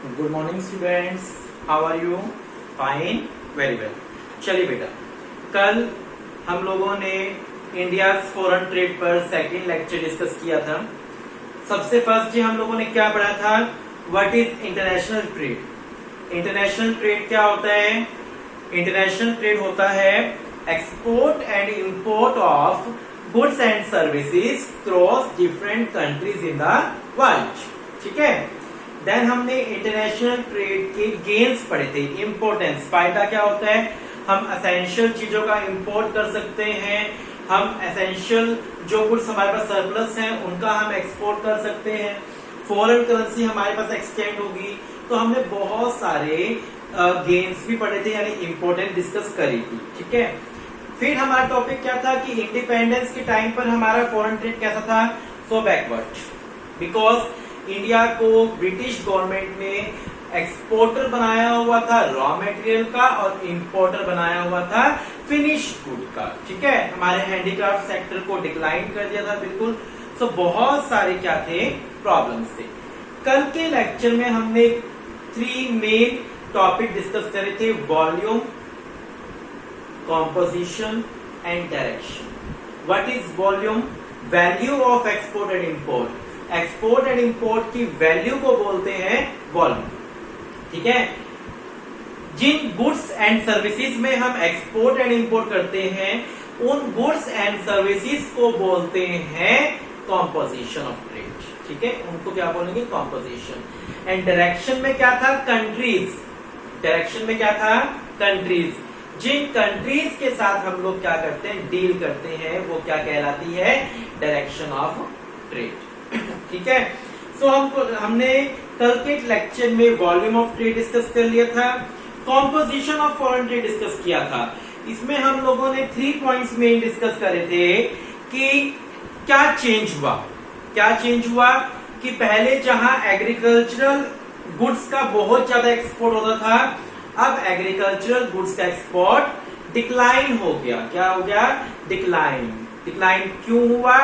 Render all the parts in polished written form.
Good morning students, how are you? Fine, very well. चलिए बेटा, कल हम लोगों ने इंडिया फॉरेन ट्रेड पर सेकंड लेक्चर डिस्कस किया था। सबसे फर्स्ट जी हम लोगों ने क्या पढ़ा था? What is international trade. International trade क्या होता है? इंटरनेशनल ट्रेड होता है export and import of goods and services cross different countries in the world. ठीक है। देन हमने इंटरनेशनल ट्रेड के गेन्स पढ़े थे। इंपोर्टेंस, फायदा क्या होता है? हम एसेंशियल चीजों का इंपोर्ट कर सकते हैं, हम एसेंशियल जो गुड्स हमारे पास सरप्लस हैं उनका हम एक्सपोर्ट कर सकते हैं, फॉरेन करेंसी हमारे पास एक्सटेंड होगी। तो हमने बहुत सारे गेन्स भी पढ़े थे, यानी इंपोर्टेंट डिस्कस करी थी। ठीक है। फिर हमारा टॉपिक क्या था कि इंडिपेंडेंस के टाइम पर हमारा फॉरेन ट्रेड कैसा था? सो बैकवर्ड, बिकॉज इंडिया को ब्रिटिश गवर्नमेंट ने एक्सपोर्टर बनाया हुआ था रॉ मटेरियल का और इंपोर्टर बनाया हुआ था फिनिश गुड का। ठीक है। हमारे हैंडीक्राफ्ट सेक्टर को डिक्लाइन कर दिया था बिल्कुल। सो बहुत सारे क्या थे? प्रॉब्लम्स थे। कल के लेक्चर में हमने 3 मेन टॉपिक डिस्कस करे थे: volume, composition and direction. What is volume? Value of export and import. Export and import की वैल्यू को बोलते हैं वॉल्यूम। ठीक है। जिन गुड्स एंड सर्विसेज में हम एक्सपोर्ट एंड इंपोर्ट करते हैं उन गुड्स एंड सर्विसेज को बोलते हैं कॉम्पोजिशन ऑफ ट्रेड। ठीक है। उनको क्या बोलेंगे? कॉम्पोजिशन। एंड डायरेक्शन में क्या था? कंट्रीज। डायरेक्शन में क्या था? कंट्रीज। जिन कंट्रीज के साथ हम लोग क्या करते हैं? डील करते हैं, वो क्या कहलाती है? Direction of trade. ठीक है। सो हमने कल के लेक्चर में वॉल्यूम ऑफ ट्रेड डिस्कस कर लिया था, composition of foreign trade discuss किया था। इसमें हम लोगों ने 3 पॉइंट्स मेन डिस्कस करे थे कि क्या चेंज हुआ। क्या चेंज हुआ कि पहले जहां एग्रीकल्चरल गुड्स का बहुत ज्यादा एक्सपोर्ट होता था, अब एग्रीकल्चरल गुड्स का एक्सपोर्ट डिक्लाइन हो गया। क्या हो गया? डिक्लाइन। डिक्लाइन क्यों हुआ?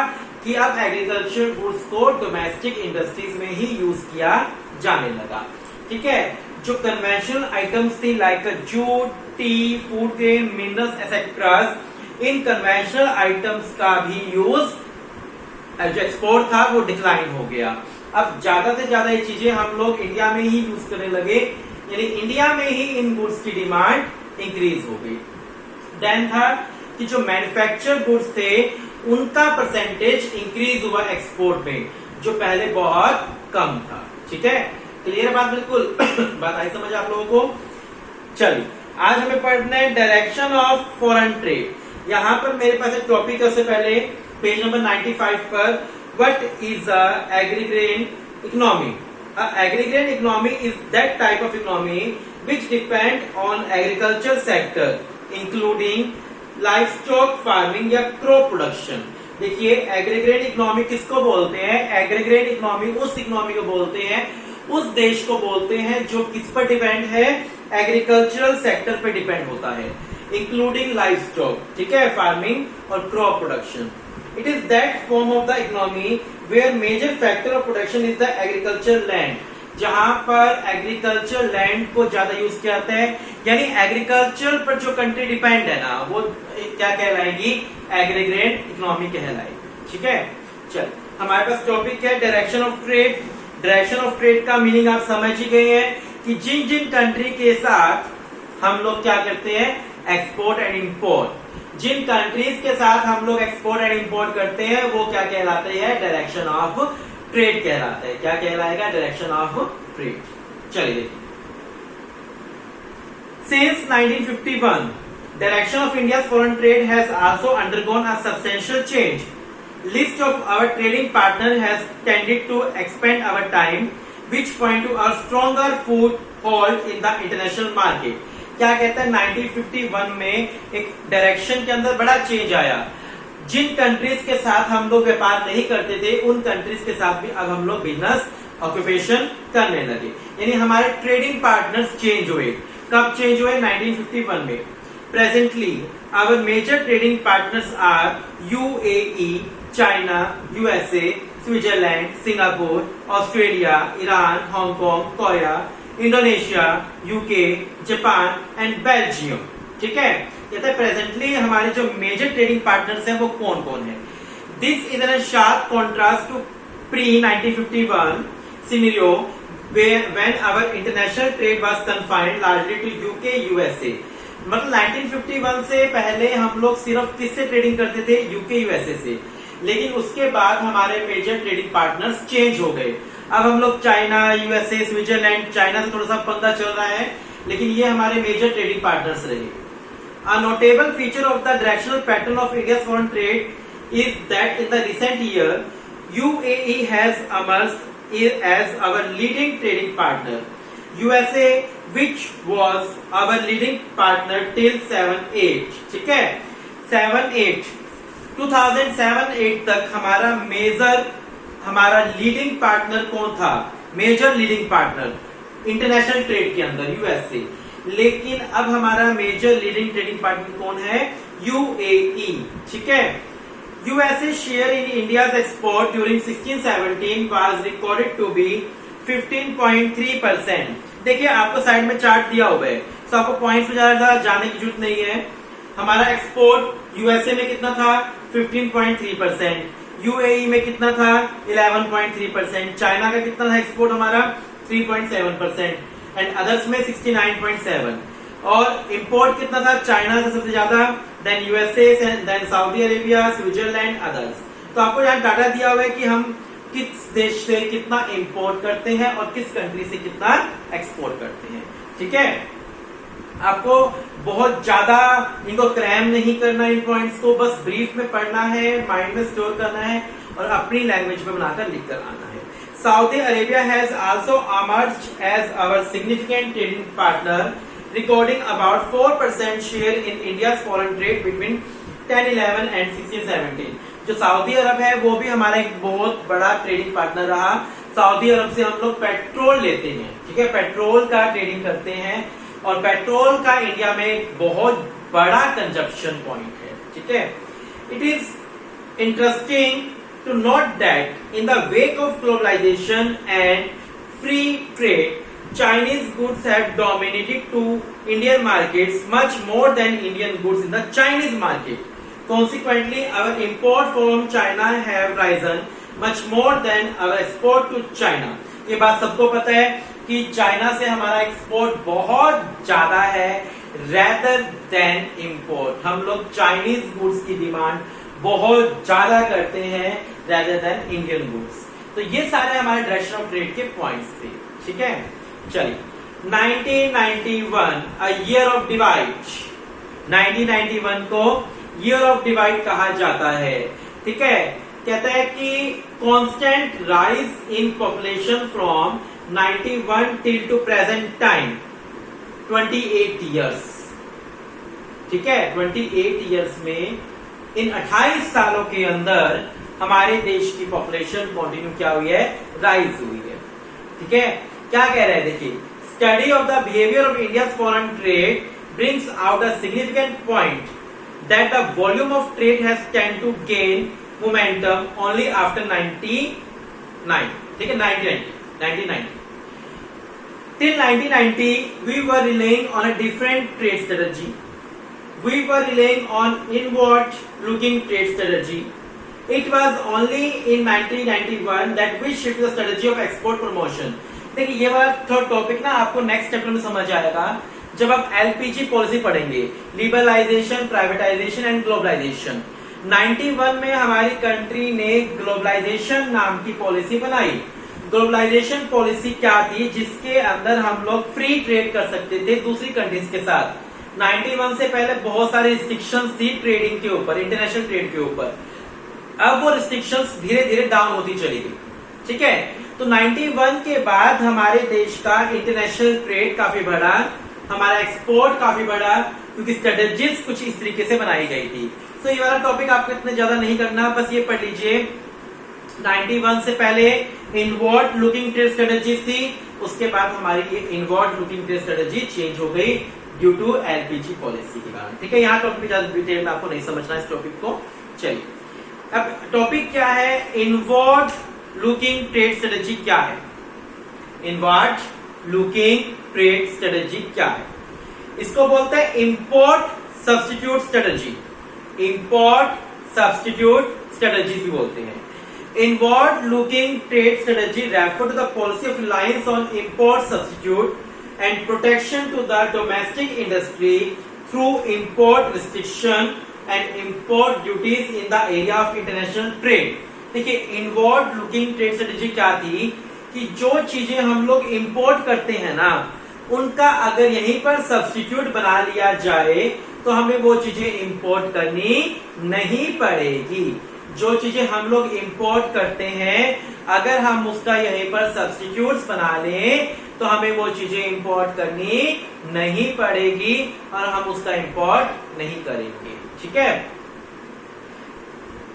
कि अब एग्रीकल्चर गुड्स को डोमेस्टिक इंडस्ट्रीज में ही यूज किया जाने लगा। ठीक है। जो कन्वेंशनल आइटम्स थी like jute, T, food grain, minerals etcetera, इन कन्वेंशनल आइटम्स का भी यूज जो एक्सपोर्ट था वो डिक्लाइन हो गया। अब ज्यादा से ज्यादा ये चीजें हम लोग इंडिया में ही यूज करने लगे, यानी इंडिया में ही इन गुड्स की डिमांड इंक्रीज हो गई। देन था कि जो मैन्युफैक्चर गुड्स थे उनका परसेंटेज इंक्रीज हुआ एक्सपोर्ट में, जो पहले बहुत कम था। ठीक है। क्लियर बात? बिल्कुल। बात आई समझ आप लोगों को? चलिए, आज हमें पढ़ना है डायरेक्शन ऑफ फॉरेन ट्रेड। यहां पर मेरे पास एक टॉपिक है, उससे पहले पेज नंबर 95 पर, what is agrarian economy. Agrarian economy is that type of economy which depend on agriculture sector including life stock farming या क्रॉप प्रोडक्शन। देखिए, एग्रीग्रेन इकोनॉमी किसको बोलते हैं? एग्रीग्रेन इकोनॉमी उस इकोनॉमी को बोलते हैं, उस देश को बोलते हैं जो किस पर डिपेंड है? एग्रीकल्चरल सेक्टर पे डिपेंड होता है, इंक्लूडिंग लाइफ स्टॉक। ठीक है, फार्मिंग और crop production. It is that form of the economy where major factor of production is the agriculture land, जहां पर एग्रीकल्चर लैंड को ज्यादा यूज किया जाता है। यानी एग्रीकल्चर पर जो कंट्री डिपेंड है ना, वो क्या कहलाएगी? एग्रीग्रेन इकोनॉमी कहलाएगी। ठीक है। चल, हमारे पास टॉपिक है direction of trade. Direction of trade का मीनिंग आप समझ ही गए हैं कि जिन जिन कंट्री के साथ हम लोग क्या करते हैं? Export and import. जिन कंट्रीज के साथ हम लोग एक्सपोर्ट एंड इंपोर्ट करते हैं वो क्या कहलाते हैं? डायरेक्शन ऑफ ट्रेड कहलाता है। क्या कहलाएगा? Direction of trade. चलिए देखिए, since 1951 direction of India foreign trade has also undergone a substantial change. List of our trading partner has tended to expand our time which point to a stronger foothold in the international market. क्या कहता है? 1951 में एक direction के अंदर बड़ा change आया। जिन countries के साथ हम लोग व्यापार नहीं करते थे उन कंट्रीज के साथ भी अब हम लोग बिजनेस ऑक्यूपेशन करने लगे, यानी हमारे ट्रेडिंग पार्टनर्स चेंज हुए। कब चेंज हुए? 1951 में। Presently our major trading partners are UAE, China, USA, Switzerland, Singapore, Australia, Iran, Hong Kong, Korea, Indonesia, UK, Japan and Belgium. ठीक है, कहते हैं प्रेजेंटली हमारे जो मेजर ट्रेडिंग पार्टनर्स हैं वो कौन कौन है। This is in sharp contrast to pre 1951 scenario when our international trade was confined largely to UK, USA। मतलब 1951 से पहले हम लोग सिर्फ किससे ट्रेडिंग करते थे, यूके यूएसए से, लेकिन उसके बाद हमारे मेजर ट्रेडिंग पार्टनर्स चेंज हो गए। अब हम लोग चाइना, यूएसए, स्विट्जरलैंड, चाइना से थोड़ा सा पंगा चल रहा है, लेकिन ये हमारे मेजर ट्रेडिंग पार्टनर्स रहे। A notable feature of the directional pattern of India's foreign trade is that in the recent year, UAE has emerged as our leading trading partner. USA, which was our leading partner till 7-8, ठीक है, 7-8 2007-8 तक हमारा leading partner कौन था, major leading partner international trade के अंदर USA. लेकिन अब हमारा मेजर लीडिंग ट्रेडिंग पार्टनर कौन है, यूएई। ठीक है, USA share in India's export during 16-17 was recorded to be 15.3%। देखिए आपको साइड में चार्ट दिया हुआ है, तो आपको पॉइंट्स में ज्यादा जाने की जरूरत नहीं है। हमारा एक्सपोर्ट यूएसए में कितना था, 15.3%, यूएई में कितना था, 11.3%, चाइना का कितना था एक्सपोर्ट हमारा, 3.7%, एंड अदर्स में 69.7%, और इंपोर्ट कितना था, चाइना से सबसे ज्यादा, then USA, then Saudi Arabia, Switzerland, others. तो आपको यहाँ डाटा दिया हुआ है कि हम किस देश से कितना इंपोर्ट करते हैं और किस कंट्री से कितना एक्सपोर्ट करते हैं। ठीक है, आपको बहुत ज्यादा इनको क्रैम नहीं करना, इन पॉइंट्स को बस ब्रीफ में पढ़ना है, माइंड में स्टोर करना है और अपनी लैंग्वेज में बनाकर लिख कर आना है। Saudi Arabia has also emerged as our significant trading partner, recording about 4% share in India's foreign trade between 10-11 and 16-17। जो सऊदी अरब है वो भी हमारा एक बहुत बड़ा ट्रेडिंग पार्टनर रहा। सऊदी अरब से हम लोग पेट्रोल लेते हैं, ठीक है, पेट्रोल का ट्रेडिंग करते हैं, और पेट्रोल का इंडिया में एक बहुत बड़ा कंजप्शन पॉइंट है। ठीक है, it is interesting to note that in the wake of globalization and free trade, Chinese goods have dominated to Indian markets much more than Indian goods in the Chinese market. Consequently, our import from China have risen much more than our export to China। ये बात सबको पता है कि China से हमारा export बहुत ज्यादा है rather than import। हम लोग चाइनीज गुड्स की डिमांड बहुत ज्यादा करते हैं rather than इंडियन गुड्स। तो ये सारे हमारे डायरेक्शन ऑफ ट्रेड के पॉइंट्स थे। ठीक है, चलिए 1991 a year of divide। 1991 को ईयर ऑफ डिवाइड कहा जाता है। ठीक है, कहता है कि constant rise in population from 91 till two present time 28 years. ठीक है, 28 ईयर्स में इन 28 सालों के अंदर हमारे देश की पॉपुलेशन कंटिन्यू क्या हुई है, राइज हुई है। ठीक है, क्या कह रहे हैं देखिए, study of the behaviour of India foreign trade brings out a significant point that the volume of trade has tend to gain momentum only after 1990। ठीक है, 1990 till 1990 we were relying on a different trade strategy। We were relying on inward looking trade strategy। It was only in 1991 that we shifted the strategy of export promotion। देखिए ये वाला third topic ना आपको next chapter में समझ आएगा जब आप एलपीजी पॉलिसी पढ़ेंगे, लिबरलाइजेशन, प्राइवेटाइजेशन एंड ग्लोबलाइजेशन। 91 में हमारी कंट्री ने ग्लोबलाइजेशन नाम की पॉलिसी बनाई। ग्लोबलाइजेशन पॉलिसी क्या थी, जिसके अंदर हम लोग फ्री ट्रेड कर सकते थे दूसरी कंट्रीज के साथ। 91 से पहले बहुत सारी रिस्ट्रिक्शंस थी ट्रेडिंग के ऊपर, इंटरनेशनल ट्रेड के ऊपर। अब वो रिस्ट्रिक्शंस धीरे धीरे डाउन होती चली गई। ठीक है, तो 91 के बाद हमारे देश का इंटरनेशनल ट्रेड काफी बढ़ा, हमारा एक्सपोर्ट काफी बढ़ा, क्योंकि स्ट्रेटेजीज कुछ इस तरीके से बनाई गई थी। तो ये वाला टॉपिक आपको इतना ज्यादा नहीं करना, बस ये पढ़ लीजिए 91 से पहले इनवर्ड लुकिंग ट्रेड स्ट्रेटेजी थी, उसके बाद हमारी ये inward looking trade strategy change हो गई ड्यू टू एलपीजी पॉलिसी के कारण। ठीक है, यहाँ टॉपिक ज्यादा डिटेल में आपको नहीं समझना इस टॉपिक को। चलिए अब टॉपिक क्या है, इनवर्ड लुकिंग ट्रेड स्ट्रेटेजी क्या है। इनवर्ड लुकिंग ट्रेड स्ट्रेटेजी क्या है? इसको बोलते हैं import substitute strategy, import substitute strategy भी बोलते हैं। Inward looking trade strategy refer to the policy of reliance on import substitute and protection to the domestic industry through import restriction and import duties in the area of international trade। देखिए inward looking trade strategy क्या थी कि जो चीजें हम लोग import करते हैं ना, उनका अगर यहीं पर सब्स्टिट्यूट बना लिया जाए तो हमें वो चीजें इंपोर्ट करनी नहीं पड़ेगी। जो चीजें हम लोग इंपोर्ट करते हैं अगर हम उसका यहीं पर सब्स्टिट्यूट्स बना लें तो हमें वो चीजें इंपोर्ट करनी नहीं पड़ेगी और हम उसका इंपोर्ट नहीं करेंगे। ठीक है,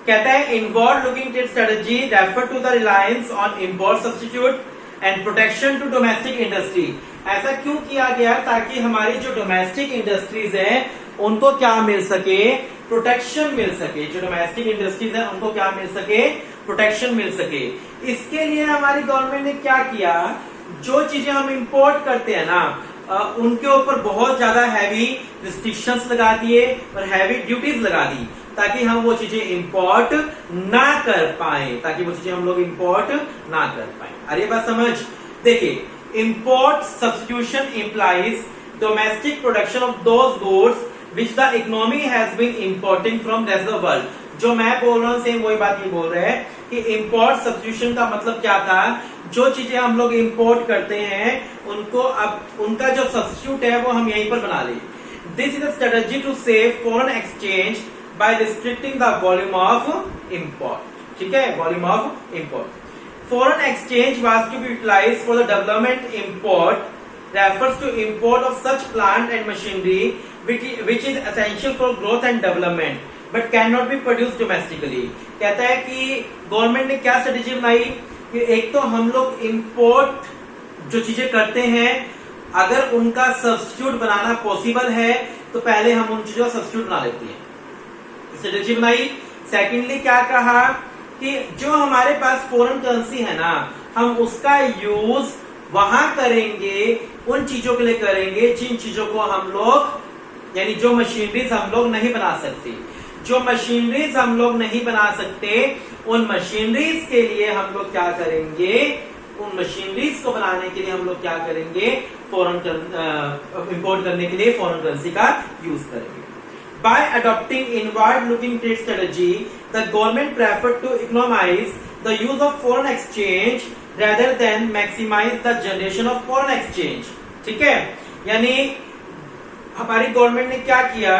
कहता है inward looking trade strategy refer to the reliance on import substitute and protection to domestic industry. ऐसा क्यों किया गया? ताकि हमारी जो डोमेस्टिक इंडस्ट्रीज है उनको क्या मिल सके? प्रोटेक्शन मिल सके। जो डोमेस्टिक इंडस्ट्रीज है उनको क्या मिल सके? प्रोटेक्शन मिल सके। इसके लिए हमारी गवर्नमेंट ने क्या किया, जो चीजें हम इंपोर्ट करते हैं ना उनके ऊपर बहुत ज्यादा हैवी रिस्ट्रिक्शंस लगा दिए और हैवी ड्यूटीज लगा दी ताकि हम वो चीजें इंपोर्ट ना कर पाए, ताकि वो चीजें हम लोग इंपोर्ट ना कर पाए। अरे बात समझ, देखिए import substitution implies domestic production of those goods which the economy has been importing from rest of the world। जो मैं बोल रहा हूँ सेम वही बात ये बोल रहे हैं कि इंपोर्ट सब्स्टिट्यूशन का मतलब क्या था, जो चीजें हम लोग इंपोर्ट करते हैं उनको अब उनका जो सब्स्टिट्यूट है वो हम यहीं पर बना ले। This is a strategy to save foreign exchange by restricting the volume of import. ठीक है, volume of import. Foreign exchange was to be utilised for the development import refers to import of such plant and machinery which is essential for growth and development but cannot be produced domestically। कहता है कि government ने क्या strategy बनाई कि एक तो हम लोग इंपोर्ट जो चीजें करते हैं अगर उनका सब्स्टिट्यूट बनाना पॉसिबल है तो पहले हम उन चीजों का सब्स्टिट्यूट बना लेते हैं, स्ट्रेटेजी बनाई। सेकेंडली क्या कहा कि जो हमारे पास फॉरेन करेंसी है ना, हम उसका यूज वहां करेंगे, उन चीजों के लिए करेंगे जिन चीजों को हम लोग यानी जो मशीनरीज हम लोग नहीं बना सकते। जो मशीनरीज हम लोग नहीं बना सकते उन मशीनरीज के लिए हम लोग क्या करेंगे, उन मशीनरीज को बनाने के लिए हम लोग क्या करेंगे, फॉरेन इंपोर्ट करने के लिए फॉरेन करेंसी का यूज करेंगे। By adopting inward-looking trade strategy, the government preferred to economize the use of foreign exchange rather than maximize the generation of foreign exchange। ठीक है, यानी हमारी गवर्नमेंट ने क्या किया,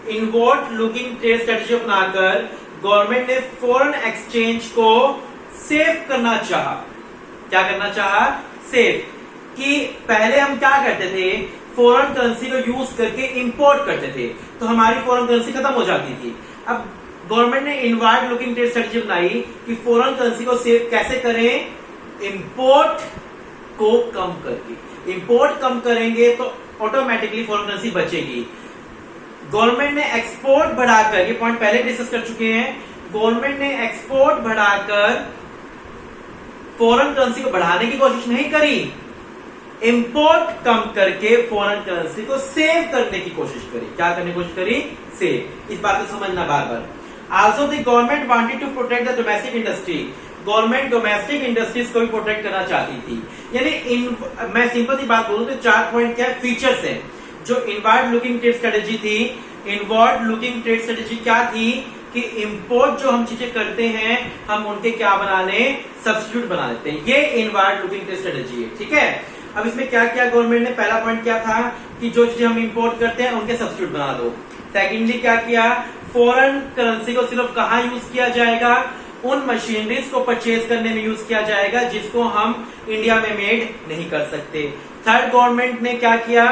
इनवर्ड लुकिंग ट्रेड स्ट्रेटेजी अपनाकर गवर्नमेंट ने फॉरेन एक्सचेंज को सेव करना चाहा। क्या करना चाहा? सेव। कि पहले हम क्या करते थे, फॉरेन करेंसी को यूज करके इंपोर्ट करते थे तो हमारी फॉरेन करेंसी खत्म हो जाती थी। अब गवर्नमेंट ने इनवर्ड लुकिंग ट्रेड स्ट्रेटेजी बनाई कि फॉरेन करेंसी को सेव कैसे करें, इंपोर्ट को कम करके। इंपोर्ट कम करेंगे तो ऑटोमेटिकली फॉरेन करेंसी बचेगी। गवर्नमेंट ने एक्सपोर्ट बढ़ाकर, ये पॉइंट पहले डिस्कस कर चुके हैं, गवर्नमेंट ने एक्सपोर्ट बढ़ाकर फॉरेन करेंसी को बढ़ाने की कोशिश नहीं करी, इंपोर्ट कम करके फॉरेन करेंसी को सेव करने की कोशिश करी। क्या करने की कोशिश करी? सेव। इस बात को समझना बार बार। Also the government wanted to protect the domestic industry. Government domestic industries को भी प्रोटेक्ट करना चाहती थी। यानी मैं सिंपल सी बात बोलूं तो 4 पॉइंट क्या फीचर्स है जो इनवर्ड लुकिंग ट्रेड स्ट्रेटेजी थी। इनवर्ड लुकिंग ट्रेड स्ट्रेटेजी क्या थी कि इंपोर्ट जो हम चीजें करते हैं हम उनके क्या बना लें, सब्स्टिट्यूट बना लेते हैं। ये इनवर्ड लुकिंग ट्रेड स्ट्रेटेजी है। ठीक है, अब इसमें क्या किया गवर्नमेंट ने, पहला पॉइंट क्या था कि जो चीजें हम इंपोर्ट करते हैं उनके सब्स्टिट्यूट बना दो। सेकेंडली क्या किया, फॉरेन करेंसी को सिर्फ कहां यूज किया जाएगा, उन मशीनरीज को परचेज करने में यूज किया जाएगा जिसको हम इंडिया में मेड नहीं कर सकते। थर्ड, गवर्नमेंट ने क्या किया,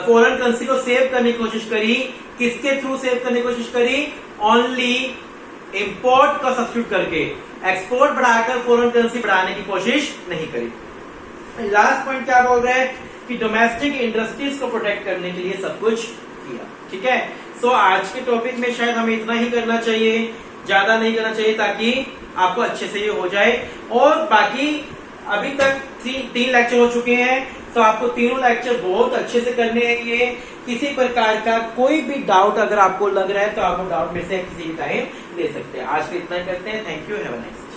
फॉरेन करेंसी को सेव करने की कोशिश करी। किसके थ्रू सेव करने की कोशिश करी? ओनली इंपोर्ट का सब्स्टिट्यूट करके। एक्सपोर्ट बढ़ाकर फॉरेन करेंसी बढ़ाने की कोशिश नहीं करी। लास्ट पॉइंट क्या बोल रहे हैं कि डोमेस्टिक इंडस्ट्रीज को प्रोटेक्ट करने के लिए सब कुछ किया। ठीक है, सो आज के टॉपिक में शायद हमें इतना ही करना चाहिए, ज्यादा नहीं करना चाहिए ताकि आपको अच्छे से ये हो जाए। और बाकी अभी तक तीन लेक्चर हो चुके हैं, तो आपको तीनों लेक्चर बहुत अच्छे से करने हैं। ये किसी प्रकार का कोई भी डाउट अगर आपको लग रहा है तो आप डाउट में से किसी भी टाइम ले सकते हैं। आज के इतना करते हैं। Thank you, have a nice day.